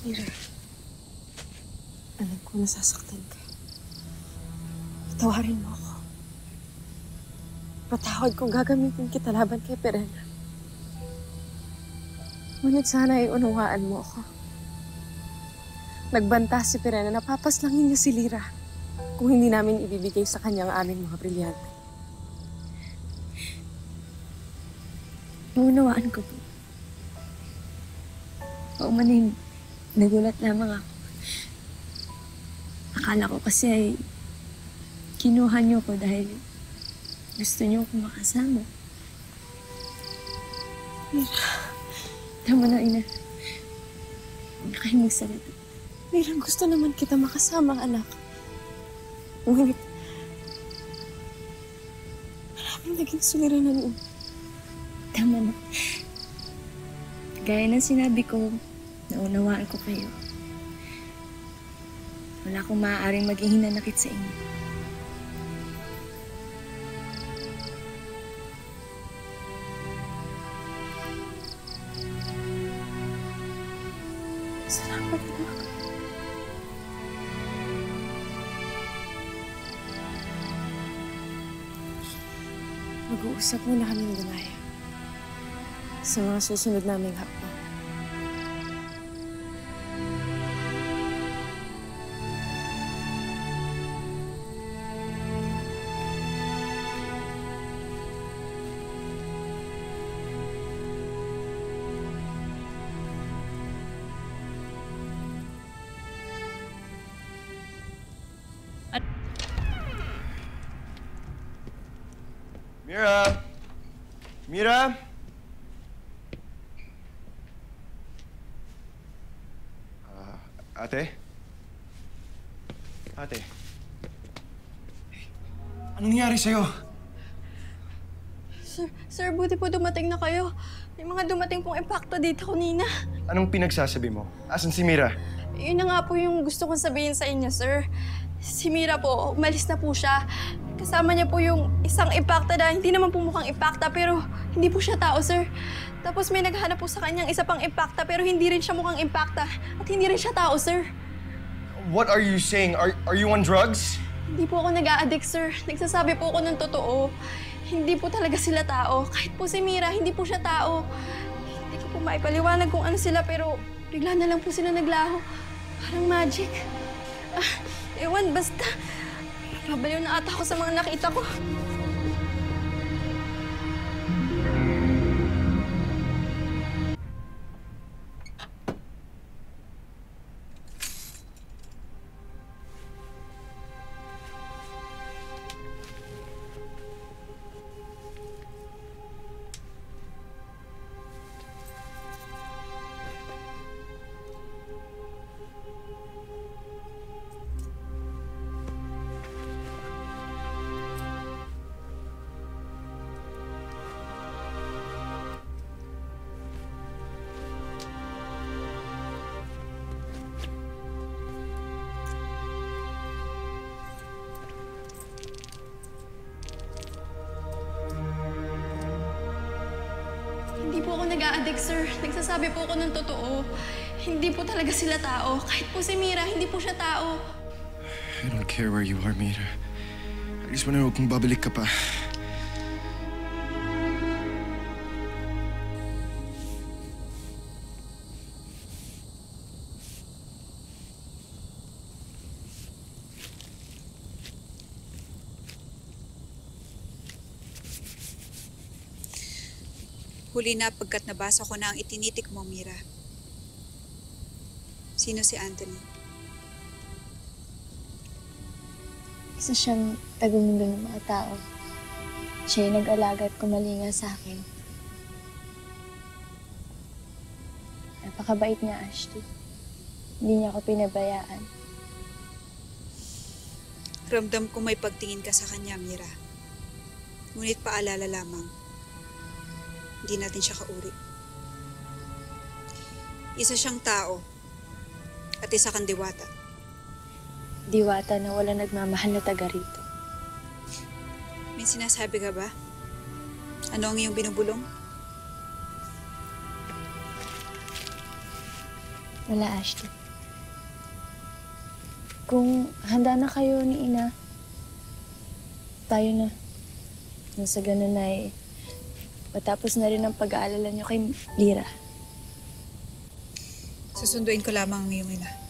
Mira, alam ko nasasaktan ka. Patawarin mo ako. Patawad kung gagamitin kita laban kay Perena. Ngunit sana ay unawaan mo ako. Nagbanta si Perena, napapaslangin niya si Lyra kung hindi namin ibibigay sa kanya ang aming mga brilyante. Unawaan ko po. Paumanin, nagulat lamang ako. Akala ko kasi ay kinuha niyo ko dahil gusto niyo akong makasama. Mira, tama na, ina. Huwag na kayong magsalita. Mira, gusto naman kita makasama, anak. Ngunit, maraming naging suliranan. Tama na. Gaya ng sinabi ko, naunawaan ko kayo. Wala akong maaaring maging hinanakit sa inyo. Salamat, anak. Mag-uusap muna kami ng Danaya sa mga susunod naming hakbang. Mira! Mira! Ate? Ate? Anong nangyari sa'yo? Sir, buti po dumating na kayo. May mga dumating pong impacto dito kanina. Anong pinagsasabi mo? Asan si Mira? Yun na nga po yung gusto kong sabihin sa inyo, sir. Si Mira po, umalis na po siya. Kasama niya po yung isang impacta na hindi naman po mukhang impacta, pero hindi po siya tao, sir. Tapos may naghahanap po sa kanyang isa pang impacta, pero hindi rin siya mukhang impacta. At hindi rin siya tao, sir. What are you saying? Are you on drugs? Hindi po ako nag-a-addict, sir. Nagsasabi po ako ng totoo. Hindi po talaga sila tao. Kahit po si Mira, hindi po siya tao. Hindi ko po maipaliwanag kung ano sila, pero bigla na lang po sila naglaho. Parang magic. Ewan, basta. Babaliw na ata ako sa mga nakita ko. Hindi po ako nag-a-addict, sir. Nagsasabi po ako ng totoo. Hindi po talaga sila tao. Kahit po si Mira, hindi po siya tao. I don't care where you are, Mira. I just wanna know kung babalik ka pa. Huli na pagkat nabasa ko na ang itinitik mo, Mira. Sino si Anthony? Isa siyang tagamundo ng mga tao. Siya yung nag-alaga at kumalinga sa akin. Napakabait niya, Ashley. Hindi niya ako pinabayaan. Ramdam ko may pagtingin ka sa kanya, Mira. Ngunit paalala lamang, hindi natin siya kauri. Isa siyang tao at isa kang diwata. Diwata na wala nagmamahal na taga rito. May sinasabi ka ba? Ano ang iyong binubulong? Wala, Ashley. Kung handa na kayo ni Ina, tayo na. Nang sa ganun ay patapos na rin ang pag-aalala niyo kay Lira. Susunduin ko lamang ang iyong ina.